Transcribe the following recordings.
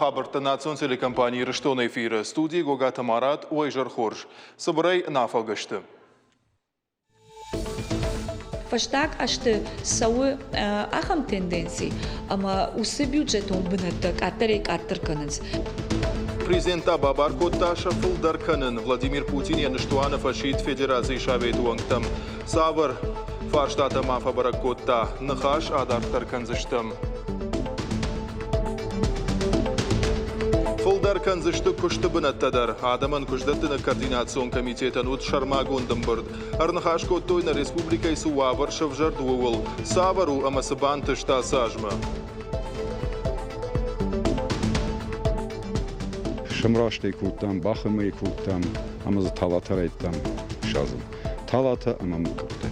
хабарта национ телекомпании Рыштон эфиры. Студии Гогата Марат, Уайжар Хорж. Собрай нафалгашты. Фаштак ашты сауы ахам тенденции, ама усы бюджетон бынатты катарек аттырканыз. Президента Бабар Котташа Фулдарканын Владимир Путин Яныштуанов Ашит Федерации Шаведуангтам. Савр Фарштата Мафа Баракотта Нахаш Адарктарканзыштам. Фулдаркан зышты күшті бұнаттадар. Адамын күждеттіні координацион комитетен ұт шармагондым бұрд. Арнахаш коттойна республикай суавар шывжар дуыл. Савару амасыбан тышта сажма. Шымрашты куттам, бахымы куттам, амазы талатар айттам шазым. Талата амамы кутты.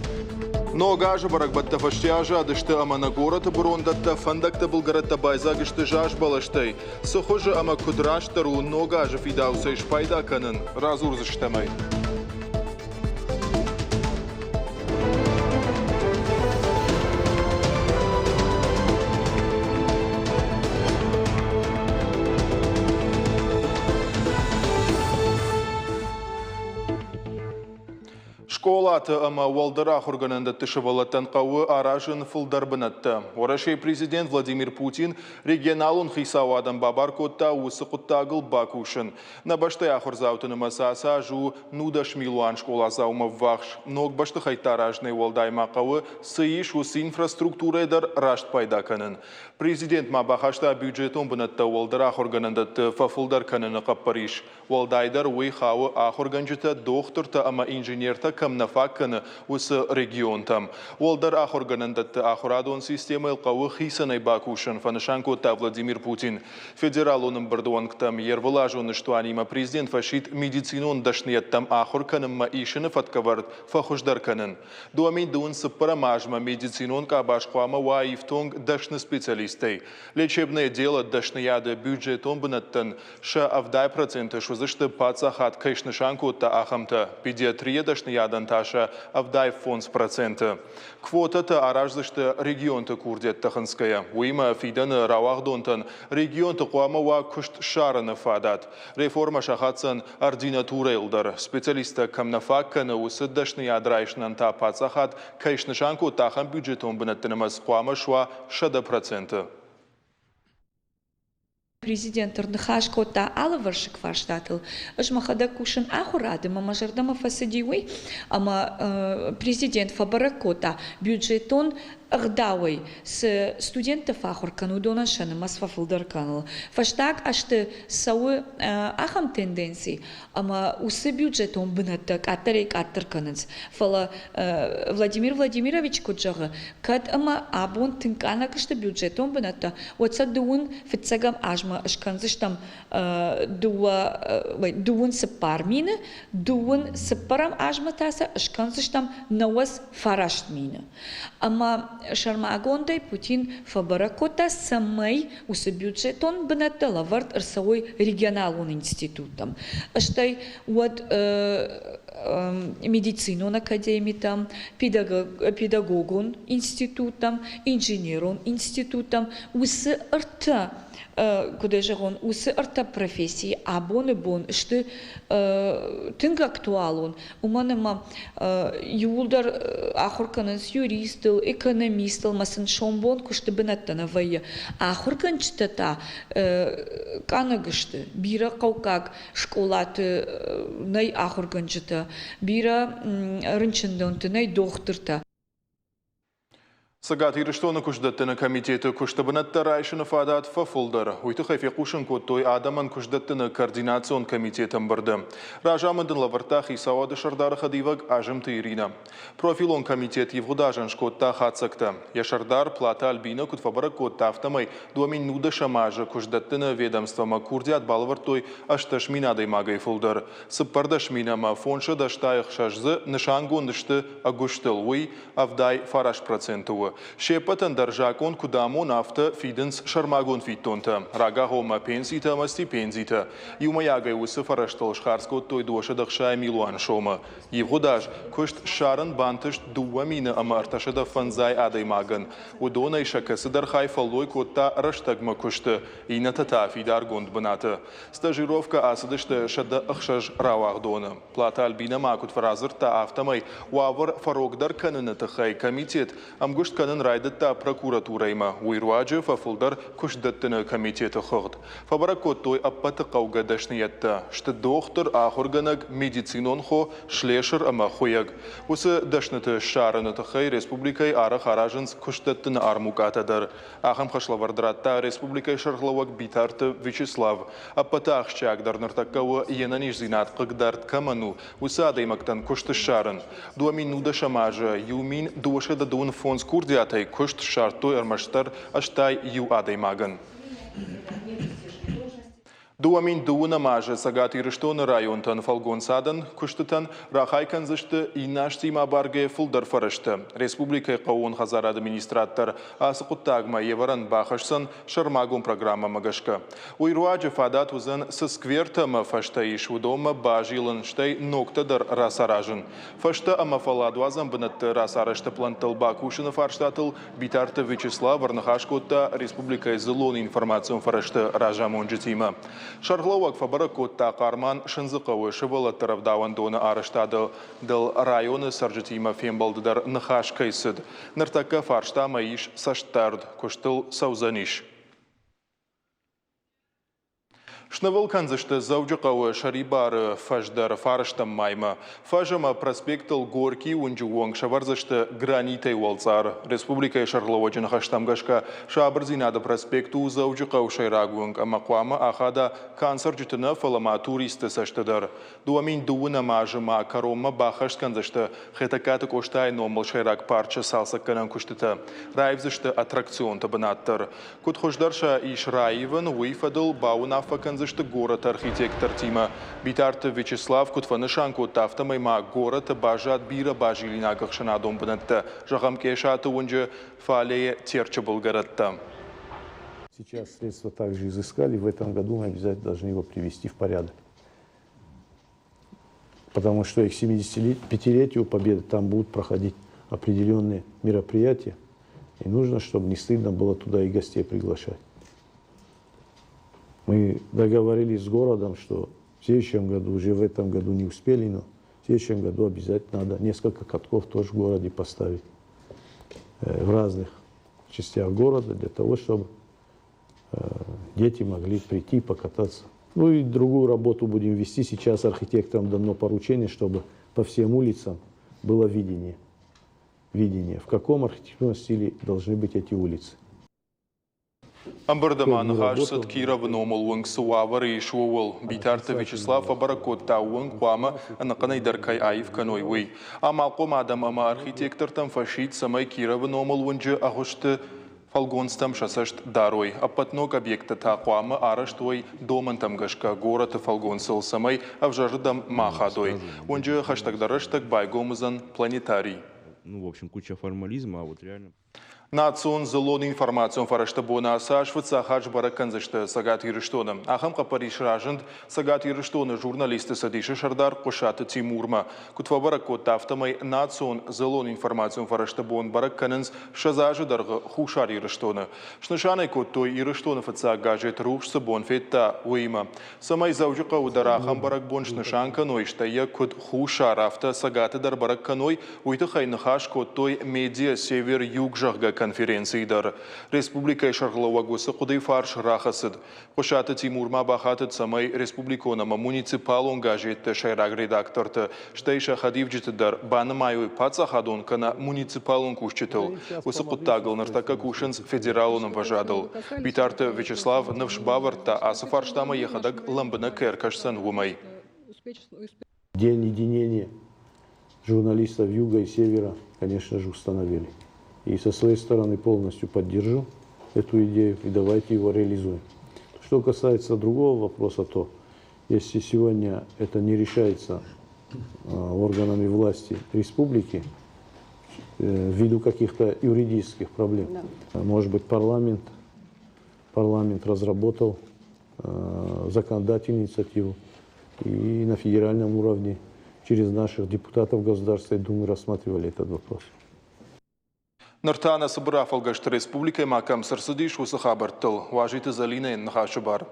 Но гажа баракбатта фаштяжа адышты амана город бурондатта фандакта булгаратта байзагышты жаш балаштай. Сохожа ама кудрашtarу но гажа фидауса пайда канын разурзыштамай. Школаты ама Уалдырах органында тышывалаттан қауы аражын фылдарбынатты. Орашей президент Владимир Путин регионалын хисауадан бабар котта усы құттағыл бакушын. Набаштай ахырзаутыны масаса жу нудаш милуан школаса умав вахш. Ног башты хайтаражный Уалдайма қауы сыйыш усы инфраструктурадар рашт пайдаканын. Президент мабахашта бюджетон бынатты Уалдырах органында фафылдар каныны қаппариш. Уалдайдар уй хауы ахырганжыта доқтырта ама инженерта камнафакканы усы регионтам. Уалдар ахорганандатты ахурадон система илқауы хисанай бакушын фанышанкотта Владимир Путин. Федерал оның бірдуанктам ервылажуны штуанима президент фашит медицинон дашнияттам ахорканымма ишыны фаткавард фахуждар канын. Дуамин дуын сыппара мажма медицинон кабашқуама ваифтонг дашны специалистей. Лечебное дело дашнияды бюджетон бынаттан ша авдай проценты шузышты пацахат кайшнышанкотта ахамта. Педиатрия дашниядан таша авдай фонд проценты. Квота-то араждышты регион-то курдет-таханская. Уима фиданы равахдонтан регион-то куамава кушт шараны фадат. Реформа шахатсан ординатура илдар. Специалиста камнафакканы усы дашниядрайшнан та пацахат кайшнышанку тахан бюджетон бынаттынымыз куама шуа шада проценты. Президент Рнахаш Котта Алаваршик фаштатыл. Жмахада кушин ахурады, мамажардама фасадиуй, ама президент Фабаракота бюджетон агдауй с студентов ахуркану донашаны масфафылдар канал. Фаштак ашты сауы ахам тенденции, ама усы бюджетон бынаттак аттарек аттырканыз. Фала Владимир Владимирович Коджага, кад ама абон тынкана кашты бюджетон бынатта. Отса дуын фитсагам ажма ашканзыштам дуын сыпар мины, дуын сыпарам ажма таса ашканзыштам наваз фарашт мины. Ама Шармагондай Путин Фабаракота самый усы бюджетон бынатта лавард арсауй регионалун институтам. Аштай вот медицинон академитам, педагогон институтам, инженерон институтам, усы арта куда же он усы арта профессии абоны бон что тынг актуалун уманама юлдар ахурканыз юристыл экономистыл масын шомбон кушты бынаттана вая ахурканчтата канагышты бира каукак школаты най ахурканчта бира рынчындонты най доктырта. Сагат ирыштоны күждеттіні комитеті күштібінатты райшыны фадат фафулдар. Уйты хайфе қушын көттой адамын күждеттіні координацион комитетін бірді. Ражамындың лавыртақ исауады шардары қадиваг ажымты ирина. Профилон комитет евгудажын шкотта қатсықты. Яшардар плата альбина күтфабары көтта автомай дуамин нуды шамажы күждеттіні ведомствама курдият балвыртой ашташ минадай магай фулдар. Сыппардаш минама фоншы даштайық шажзы нышангон дышты агуштыл уй авдай фараш процентуы. Шепатан даржакон кудамон авто фиденс шармагон фиттонта. Рага хома пенсита ма стипензита. Юмаягай усы фараштал шхарскот той доша дахшай милуан шома. Евгодаж кушт шаран бантышт дуа мина ама арташада фанзай адай маган. Удона и шакасы дархай фаллой котта раштагма кушты. Ина татафи даргонд баната. Стажировка асадышты шада ахшаж равахдона. Плата альбина макут фразер та автомай. Уавар фарогдар канына тахай комитет. Амгушт канын райдатта прокуратурайма. Уйруаджи фафулдар кушдаттыны комитеты хығд. Фабаракот той аппаты қауға дашниятта. Шты доктор ахорганаг медицинон хо шлешер ама хояг. Усы дашныты шарыны тахай республикай ары харажынс кушдаттыны армукатадар. Ахам хашлавардратта республикай шархлавак битарты Вячеслав. Аппаты ахчагдар нартаккауы енаниш зинат қығдарт каману. Усы адаймактан кушты шарын. Дуаминуда шамажа, юмин дуашада дуын фонс курдиатай кушт шартой армаштар аштай ю адаймаган. Дуамин дуына мажа сагат ирыштоны районтан фалгон садан куштытан рахайкан зышты инашсима барге фулдар фарышты. Республика қауын хазар администраттар асықуттагма еваран бахашсан шармагун программа магашка. Уйруаджи фадат узан сысквертама фашта иш удома бажилын штай ноктадар расаражын. Фашта ама фаладуазан бынатты расарышты плантал бакушыны фарштатыл битарты Вячеслав варнахашкотта республика зылон информацион фарышты ражамон житима. Шарловак фабаракот та карман шынзықауы шывылы таравдауан доны арыштады дыл районы саржытима фембалдыдар нахаш кайсыд. Ныртака фаршта маиш саштард, куштыл саузаниш. Шнавыл канзышты заужықауы шарибары фаждар фарыштам майма. Фажама проспектал Горький унжуонг шаварзышты гранитай уалцар. Республика Шарлова жынхаштамгашка шабырзинады проспекту заужықау шайрагуонг. Амақуама ахада канцер жытыны фалама туристы саштыдар. Дуамин дуына мажыма карома бахашт канзышты хетакаты коштай номал шайраг парча салсакканан куштыты. Райвзышты аттракцион табынаттыр. Кутхождарша иш райвын уйфадыл баунафа канзышты город архитектор Тима. Битарты Вячеслав Кутфанышанку тафтамайма город бажат бира бажилина гахшана домбанатта. Жахам кешаты унжи фалее терча булгаратта. Сейчас средства также изыскали. В этом году мы обязательно должны его привести в порядок. Потому что их 75-летию Победы там будут проходить определенные мероприятия. И нужно, чтобы не стыдно было туда и гостей приглашать. Мы договорились с городом, что в следующем году, уже в этом году не успели, но в следующем году обязательно надо несколько катков тоже в городе поставить. В разных частях города, для того, чтобы дети могли прийти покататься. Ну и другую работу будем вести. Сейчас архитекторам дано поручение, чтобы по всем улицам было видение. В каком архитектурном стиле должны быть эти улицы. Амбардаман хашсад Киров номал ванг суавар и шуовал. Битарты Вячеслав Фабаракот та ванг хуама анаканай даркай аив каной вей. Амалком адам ама архитектор там фашит самай Киров номал ванджи агушты фалгонстам шасашт дарой. Апатног объекта та хуама араштой доман там гашка город фалгонсыл самай авжаждам махадой. Ванджи хаштаг дараштаг байгомызан планетарий. Ну, в общем, куча формализма, а вот реально... Национ зелон информацион фарашта бона сашвыца хадж бараканзышты сагат ирыштоны. Ахам капариш ражынд сагат ирыштоны журналисты садиши шардар кушаты Тимурма. Кутва баракот тафтамай национ зелон информацион фарашта бон бараканынз шазажы дарғы хушар ирыштоны. Шнышанай кот той ирыштоны фаца гажет рухшсы бон фетта уйма. Самай заужыка удара ахам барак бон шнышанка нойштая кот хушар авто сагаты дар бараканой уйты хайнахаш кот той медиа север-юг жахга конференцийдар. Республика Шарловагусы кудай фарш рахасыд. Кушаты Тимурма бахатыд самай республиконама муниципалон гажетті шайраг редакторты. Штайша хадивджитыдар банымайуй пацахадон кана муниципалон кушчетыл. Усы куттагыл нартака кушынс федералоном вожадыл. Битарты Вячеслав навшбаварта асы фарштама ехадак ламбына кэркашсан гумай. День единения журналистов юга и севера, конечно же, установили. И со своей стороны полностью поддержу эту идею и давайте его реализуем. Что касается другого вопроса, то если сегодня это не решается органами власти республики, ввиду каких-то юридических проблем. Может быть, парламент разработал законодательную инициативу и на федеральном уровне через наших депутатов Государственной Думы рассматривали этот вопрос. Нұртана Сыбыра Фалгашты Республикай Макам Сырсыдиш осы хабарттыл. Важиты Залинайын нұхашы бар.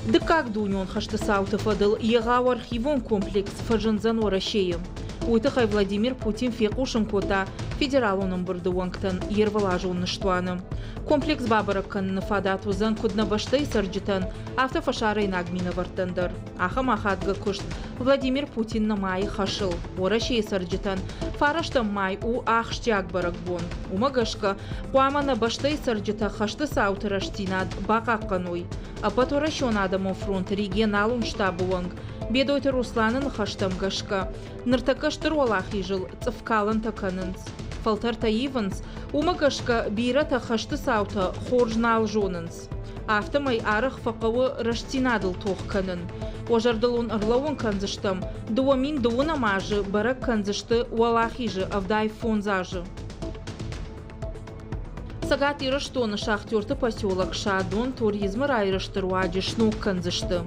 Дыкак дуньон хашты сауты фадыл егау архивон комплекс фажынзан орашеем. Уйтыхай Владимир Путин фекушын кота федерал оның бұрды оңқтан ервалажы оныштуаны. Комплекс бабырыққанны фадату зан күдна баштай сарджитан автофашары инагмина вартандар. Аха махадға күшт Владимир Путинна май хашыл. Орашей сарджитан фарашта май у ахштяг барак бон. Умагашка қуамана баштай сарджита хашты сауты раштинад бақаққаной. Апаторашон адамон фронт регионалун штабу оңг. Бедойты Русланын хаштам гашка. Ныртакаштыр олахи жыл цыфкалын таканынс. Фалтар таиванс, умагашка бирата хашты саута хоржнал жонынс. Автомай арых фақауы раштинадыл тоққанын. Ожардылун ырлауын канзыштам, дуамин дуына мажы барак канзышты олахи жы авдай фонзажы. Сагат ирыштоны шахтерты поселок Шадон туризмы райрыштыруаджи шнук канзышты.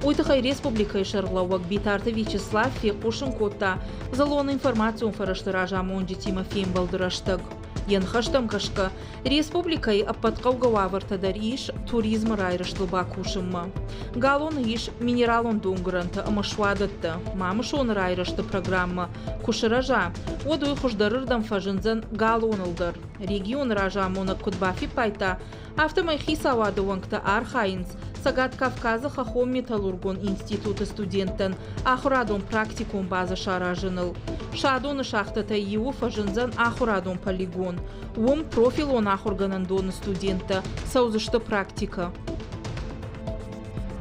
Уйтыхай республикай шарлауак битарты Вячеслав Фекушын котта залон информацию фараштыража монджи Тимофеем балдыраштык. Ян хаштам кашка республикай аппатқауға авартадар иш туризмы райрыштыл бакушымма. Галон иш минералон дунгыранты амашвадатты. Мамышон райрышты программа кушыража. Одуй хуждарырдан фажынзан галонылдар. Регион ража мона кудбафи пайта автомай хисавады вангта архайнс. Сагат Кавказа хахом металлургон институты студенттен ахурадон практикум база шаражыныл. Шадоны шахтата иу фажынзан ахурадон полигон. Уом профилон ахурганандоны студентта саузышты практика.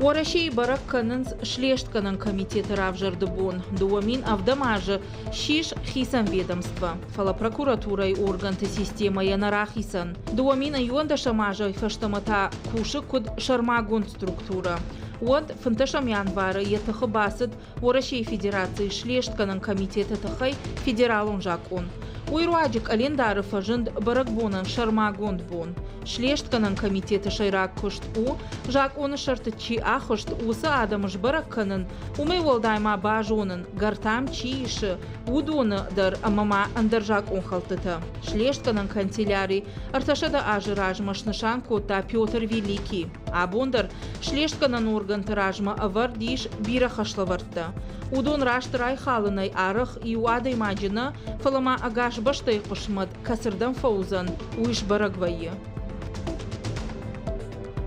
Орашей барак канынс шлештканын комитеты равжарды бон. Дуамин авдамажы шиш хисан ведомства. Фала прокуратурай органты система янарахисан. Дуамин айонда шамажы хаштамата кушы куд шармагон структура. Вот фанташам январы етахы басыд Орашей федерации шлештканын комитеты тахай федералон жакон. Уйруаджик алендары фажынд баракбонан шармагонд бон. Шлештканан комитеты шайрак кушт у, жак оны шартычи ахышт усы адамыш баракканын, умей волдайма бажонын, гартам чииши, удоны дар амама андержак он халтыта. Шлештканан канцелярий арташада ажы ражмашны кота Петр Великий. Абондар шлештканан органты ражма авардиш бира хашлаварта. Удон раштырай халынай арых и уадай маджина фалама агаш баштай кушмад касырдан фаузан уиш барагвайы.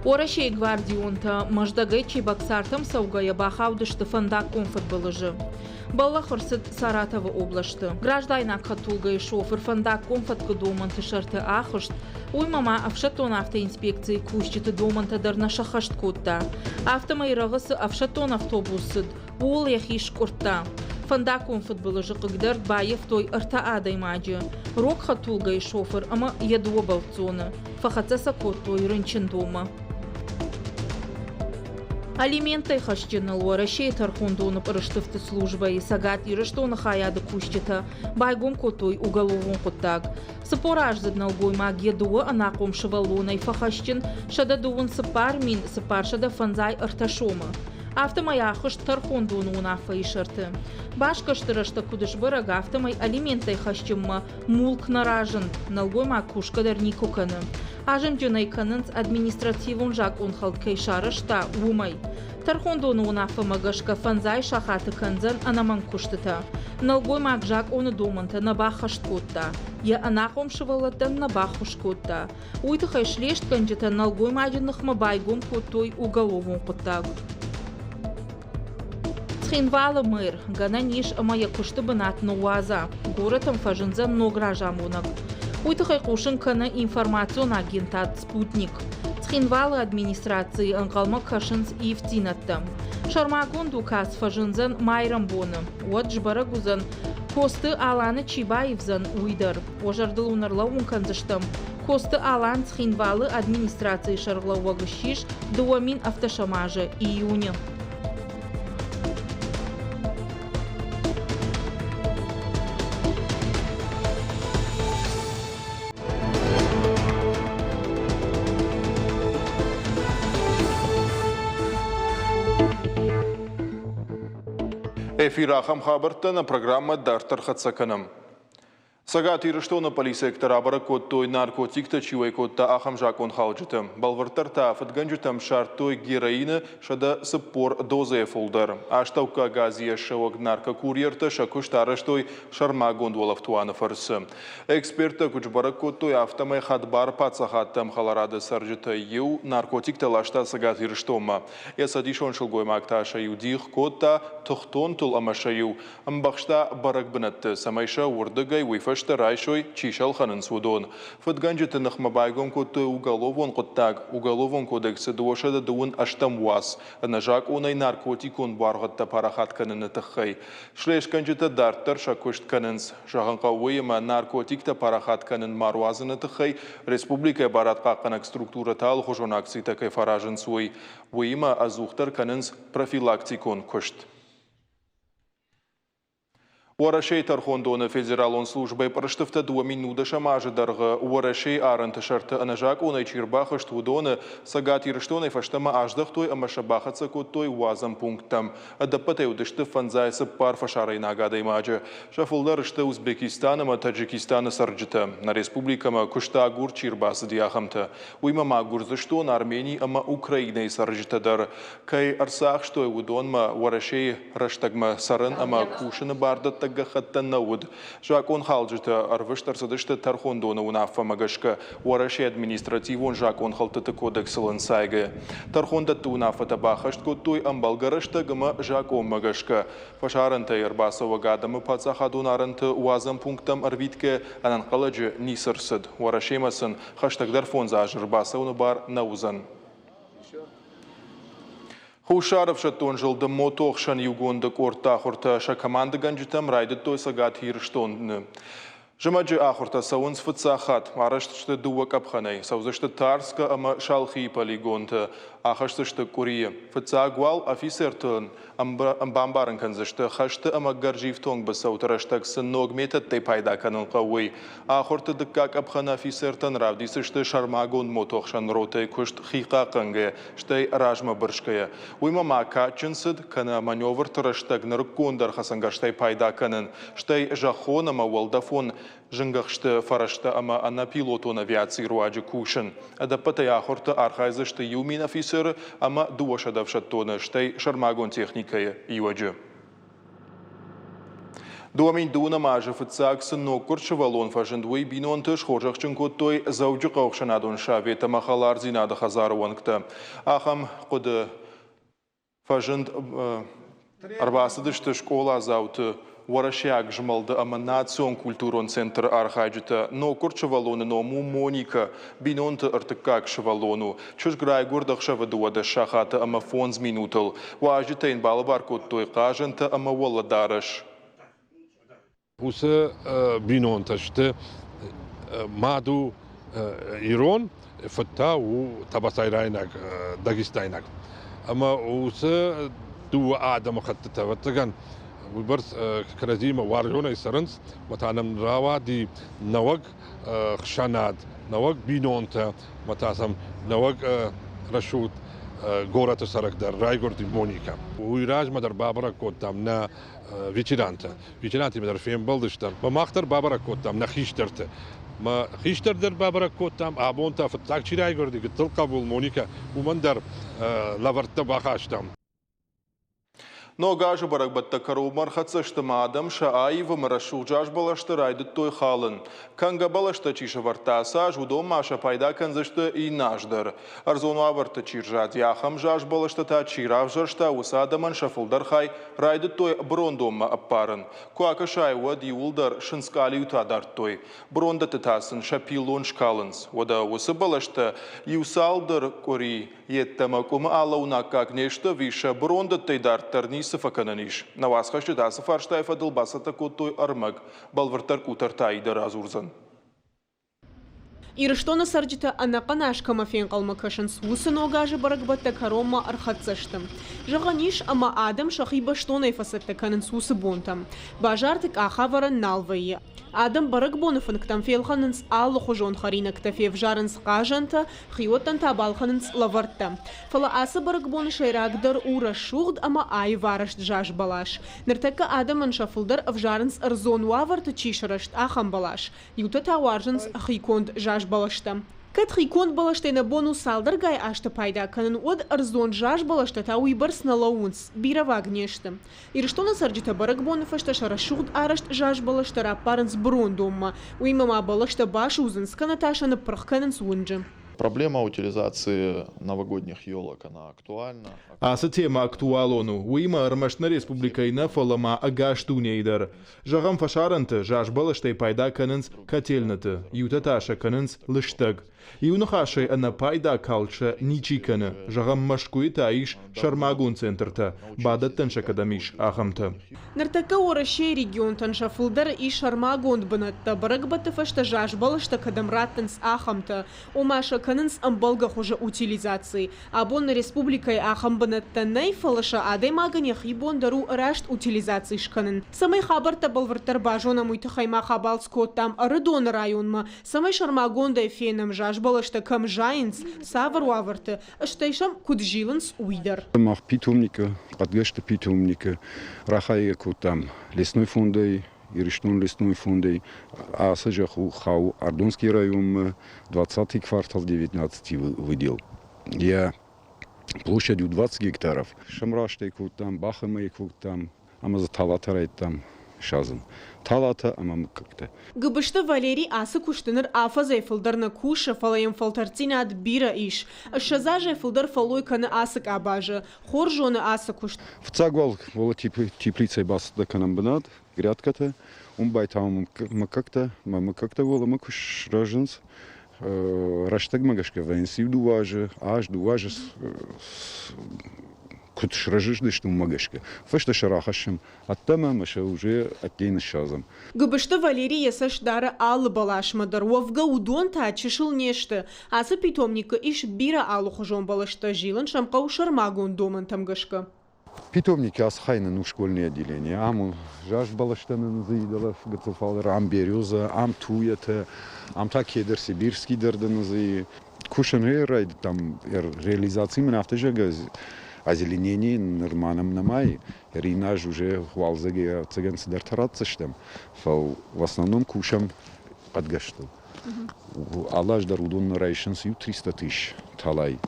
Орашей гвардионта маждагай чебоксартам саугая бахаудышты фандак конфот балыжы. Баллахырсыд Саратова облашты. Граждайна катулгай шофер фандак конфот кадоманты шарты ахышт, уймама авшатон автоинспекции кущиты доманта дарна шахашт котта. Автомайрағысы авшатон автобусыд, ол яхиш куртта. Фандак конфот балыжы кыгдар баев той арта адай маджы. Рок хатулгай шофер, ама ядуа балцоны. Фахаца сакот той рынчин дома. Алиментай хашчыныл Орашей тархундоны пырыштыфты службай, сагат ирыштоны хаяды кущита, байгом котой уголовон коттаг. Сыпораж задналгой магия дуа анаком шевалонай фахашчын, шада дуын сыпар мин сыпар шада фанзай арташома. Автомаяхыш тархундоны унафа ишарты. Башкаштырышта кудыш бараг автомай алиментай хашчынма мулк наражын, налгой маг кушкадар никоканы. Ажым дюнай канынц административун жак он халткай шарышта умай. Тархондоны унафа магашка фанзай шахаты канзан анаман куштыта. Налгой маг жак оны доманта на бахашт котта. Я анахом шывалаттан на бахуш котта. Уйтыхай шлешт канджета налгой маджыннахма байгом коттой уголовун коттаг. Цхинвалы мэр, гана ниш амая кушты бынат нуаза. Городом фажынзан ногражамунак. Уйтыхай кушын кана информацион агентат «Спутник». Цхинвалы администрации ангалма кашынс и втинатты. Шармагон дукас фажынзан майрам боны. Вот жбарагузан косты аланы Чибаевзан уйдар. Ожардыл унарлауын канзыштым. Косты алан Цхинвалы администрации шарлауагышиш дуамин автошамажы июня. Эфир ахам хабартана программа Дартар Хацаканам. Сагат ирыштона полиция ктарабара коттой наркотикта чивай котта ахам жакон халджитам. Балвартар тафат ганджитам шартой героина шада саппор дозе фулдар. Аштаука газия шавак наркокурьерта шакуштараштой шарма гондуалов туана фарсы. Эксперта кучбара коттой автомай хадбар пацахаттам халарада сарджита ю наркотикта лашта сагат ирыштома. Ясадишон шылгой макташа юдих котта тухтон тул амашаю. Амбахшта баракбанатты самайша урдыгай уйфа Райшой Чишал Ханан Судон. Фатганджита Нахмабайгон кот уголовон кодекса дуошада дуун аштамвас. Нажак онай наркотикон баргатта парахат канын тахай. Шлеш канджита дартар шакушт канынс. Жаганкауема наркотикта парахат канын маруазын тахай. Республика баратка канак структура тал хожонакси такай фаражын суй. Уема азухтар канынс профилактикон кушт. Уарашей тархондоны федералон службой проштыфта 2 минута шамажы дарга. Уарашей аранты шарты анажак онай чирбаха штудоны сагат ирыштоны фаштама аждахтой амашабахаца коттой уазам пунктам. Адапатай удышты фанзайсы пар фашарай нагадай маджы. Шафулдар ышты Узбекистанама Таджикистана сарджита. На республикама кушта агур чирбасы диахамта. Уймама агурзыштон Армении ама Украиной сарджита дар. Кай арсах штой удонма уарашей раштагма сарын ама кушаны бардат Хаттан науд. Жакон халджита арвыштар садышты тархондоны унафа магашка. Уараши административон жакон халтыты кодексылын сайгы. Тархондатты унафа табахашт коттой амбалгарышты гыма жакон магашка. Фашарынты ярбасова гадамы пацахадун арынты уазам пунктам арвитке ананқаладжы нисырсыд. Уарашемасын хаштагдар фонза ажырбасауны бар наузан. Хушаров шатон жылды мотоқшан югондық орта құрта шакаманды ганджитам райды той сагат хирштонны. Жымаджы ахурта сауынс фыцахат, арашты дуа капханай, саузышты Тарска ама шалхи полигонты, ахаштышты Курия. Фыцагуал офисертын, амбамбарын канзышты, хашты ама гарживтонг басаутараштак сынног метод тей пайда канын қауый. Ахурты дыкка капхана офисертын равдисышты шармагон мотоқшан роты күшт хиқа қынғы, штай ражма біршкая. Уймама качынсыд, кана маневр тараштак нарыккондар хасангаштай пайда канын, штай жахон ама уалдафон, Жынгахшты фарашта ама ана пилотон авиации руаджи кушын. Адапатай ахорта архайзышты юмин офисеры ама дуашадавшаттоны штай шармагон техникая юаджи. Дуамин дуна мажы фыцаксы нокур шывалон фажындуй бинонты шхожақчын коттой зауджы қауқшанадон шавета махалар зинады хазаруанкты. Ахам қуды фажынд арбасыдышты школа зауты Уарашяк жмалды ама национ культурон центр архайджита, но курчавалоны ному Моника, бинонты артыкак шавалону, чуш грай гурдах шавадуада шахата ама фонз минутал, уажита ин балабар коттой кажанта ама уаладараш. Усы бинонташты маду Ирон, фатта у табасайрайнак, Дагестайнак. Ама усы дуа адама хаттата ваттаган, وبرس كرازيما وارجونا يسرنس متعنم راوا دي نوق خشانات نوق بينونتا متاسم نوق رشوت غورة سرق در رايغور دي مونيكا ويراج مدر بابرا كوتام نا فيتشيرانتا مدر فيم بلدشتر وماختر بابرا كوتام نا خيشترت ما خيشتر در بابرا كوتام ابونتا فتاك شي رايغور دي تلقبول مونيكا ومن در لافرتا باخاشتام Но гажы баракбатта карумар хацышты мадам шааева марашул жаш балашты райды той халын. Канга балашты чиша вартаса жудом маша пайда канзышты и наждар. Арзону аварты чиржат яхам жаш балашты та чирав жаршта усадаман шафулдар хай райды той брондома аппарын. Куака шайва диулдар шинскали ютадар той. Бронда тетасын шапилон шкалынс. Ода усы балашты юсалдар кори еттамакума алауна как нешта виша бронда тейдар тарни Сафакананиш. На вас хочу да сафарштайфа дълбасата коттой армаг, балвартар кутартай да разурзан. Ирыштона сарджита анақанаш камафен қалмакашын суысын огажы барагбатта карома архатсаштым. Жағаниш ама адам шахиба штона ефасатта канын сусы бонтам. Бажартык ахавара налвайы. Адам Барагбоновын ктамфелханынс аллы хожон харина ктафев жарынс қажанта, хиоттан табалханынс лавартта. Фала асы Барагбоны шайрагдар ура шуғд, ама ай варашт жаш балаш. Ныртакка Адамын шафылдар в жарынс арзон ваварты чишарашт ахам балаш. Юта тауаржынс хиконд жаш балашта. Кат хиконд балашта на бонус салдар гай ашта пайда, канын од арзон жаш балашта та уйбарс на лаунс, бира вагнешта. Ирштона сарджита Барагбоновашта шара шуғд арашт жаш балашта рапарынс брон домма, уймама балашта баш узынс канаташа на прахканынс унджа. Проблема утилизации новогодних елок, она актуальна. Аса тема актуалону. Уима армашна республикайна фалама агаштунейдар. Жагам фашаранты жаш балаштай пайда канынс котельнаты, ютаташа канынс лыштаг. Иунухашай ана пайда калча ничиканы. Жагам машкуи таиш шармагун центрта. Бадаттан шакадамиш ахамта. Нартака орашей регион танша фулдар и шармагун бынатта. Барагбатыфашта жаш балашта кадамраттанс ахамта. Омаша канынс амбалга хожа утилизации. Абон республикай ахам бынатта найфалаша адай маганях ибон дару рашт утилизации шканын. Самай хабарта балвартар бажона муйтахайма хабалскот там рыдон районма. Самай шармагон фенам жаш балашта кам жайнс савар ваварта. Аштайшам куджиланс уйдар. Мах питомника, подгашта питомника, рахая там лесной фондой, Ириштон лесной фондой, а сажаху хау Ардонский район 20-й квартал 19 выдел. Я площадью 20 гектаров. Шамраштей там, Бахамей там, Амазаталатарай там. Шазын. Талата амам как-то. Гыбышты Валерий асы куштыныр афа зайфылдарна куша фалаем фалтарцина от бира иш. Шаза зайфылдар фалой каны асык абажа. Хор жоны асы кушт. В цагвал вола теплицей бас да канам бнат, грядка-то. Байтам мы как-то вола мы куш роженс. Раштаг магашка венсив дуаже, аж дуаже кутш рожишды что магашка. Фашта шарахашем, оттама маша уже оттейна шазам. Гыбышты Валерий ясаш дара аллы балашмадар. Вовга удон тачишыл нешты. Асы питомника иш бира аллы хожон балашта жилан шамка шармагон доман тамгашка. Питомники асхайна ну школьные отделения. Аму жаш балаштаны заидала гацуфалар, ам береза, ам туята, ам такедер сибирский дерда назы. Кушан рейд там реализации мен автожага озеленение нормальном намай. Ринаж уже хвалзаге цыганцы дартараться штам. В основном кушам подгаштал. Аллаш дар удон райшен сью 300 тысяч талай.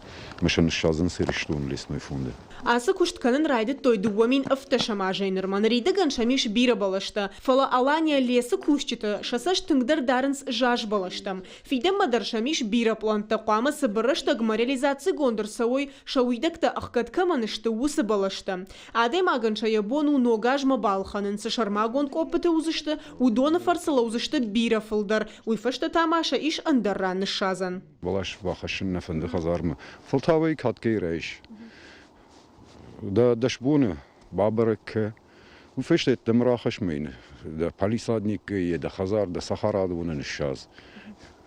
Машин шазан сыриштон лесной фонды. Асы куштканын райды той дуамин автошама жайнырман. Рейдаган шамиш бира балашта. Фала алания лесы кушчита. Шасаш тыңдар дарынс жаш балаштам. Фидем мадар шамиш бира планта. Қуама сыбырышта гмарелизации гондыр сауой шауидакта ахкатка манышты усы балашта. Адем аганша ябону ногажма балханын. Сашармагон копыты узышты. Удона фарсала узышты бира фылдар. Уйфашта тамаша иш андарранны шазан. Балаш вахашын нафанды хазармы. Фылтавай каткей райш. Да дашбуны бабарык уфеште темрахаш мейн да палисадник и да хазар да сахара дунын шаз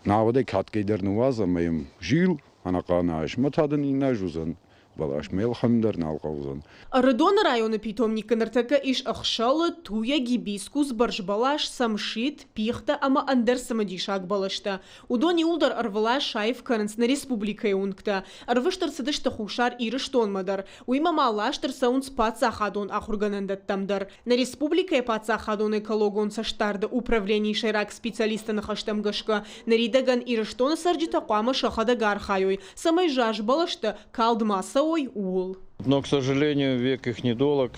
наводе каткейдер нуаза мейм жил анаканаш матадын инажузан балаш мелхамдар налқаузан. Рыдон районы питомника нартака иш ахшалы туя гибискус баржбалаш самшит пихта ама андер самадишак балашта. Удони улдар арвала шайф каранс на республика юнкта. Арвыштар садышта хушар ирыштон мадар. Уйма малаштар саунс паца хадон ахурганандат тамдар. На республика паца хадон экологон саштарда управление шайрак специалиста на хаштам гашка. На ридаган ирыштон сарджита қуама шахада гархайой. Самай жаш балашта калдмаса ул. Но, к сожалению, век их недолог.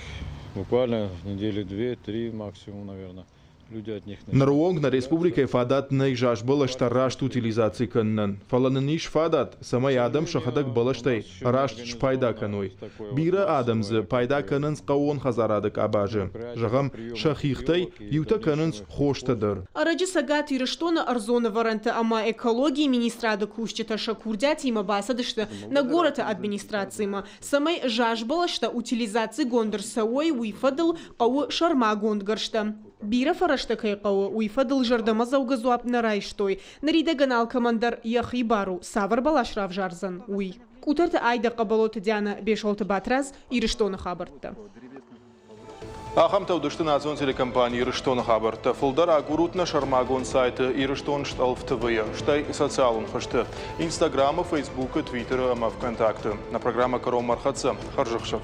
Буквально недели 2-3 максимум, наверное. Люди от них... Наруонг на республике фадат найжаш балашта рашт утилизации каннан. Фалананиш фадат самай адам шахадак балаштай рашт шпайда каной. Бира адамзы пайда канынс қауон хазарадык абажы. Жағам шахихтай юта канынс хоштадыр. Арачы сагат ирыштона арзона варанта ама экологии министрада кушчета шакурдят има басадышты на города администрацияма. Самай жаш балашта утилизации гондыр сауой уйфадыл қауы шарма гондгаршта. Бира фарашта кайқауы уйфадыл жардама заугазуап нарайштой. Нарида ганал командар яхибару савар балашрав жарзан уй. Кутарта айда қабалоты дяна 5-6 батраз ирыштона хабартта. Ахам таудышты назон телекомпании Ирыштон хабарты. Фулдар агурутна шармагон сайты Ирыштон шталф ТВ. Штай социалун хашты. Инстаграма, Фейсбука, Твиттера, ама ВКонтакте. На программа Каром Мархатса. Харжахшев.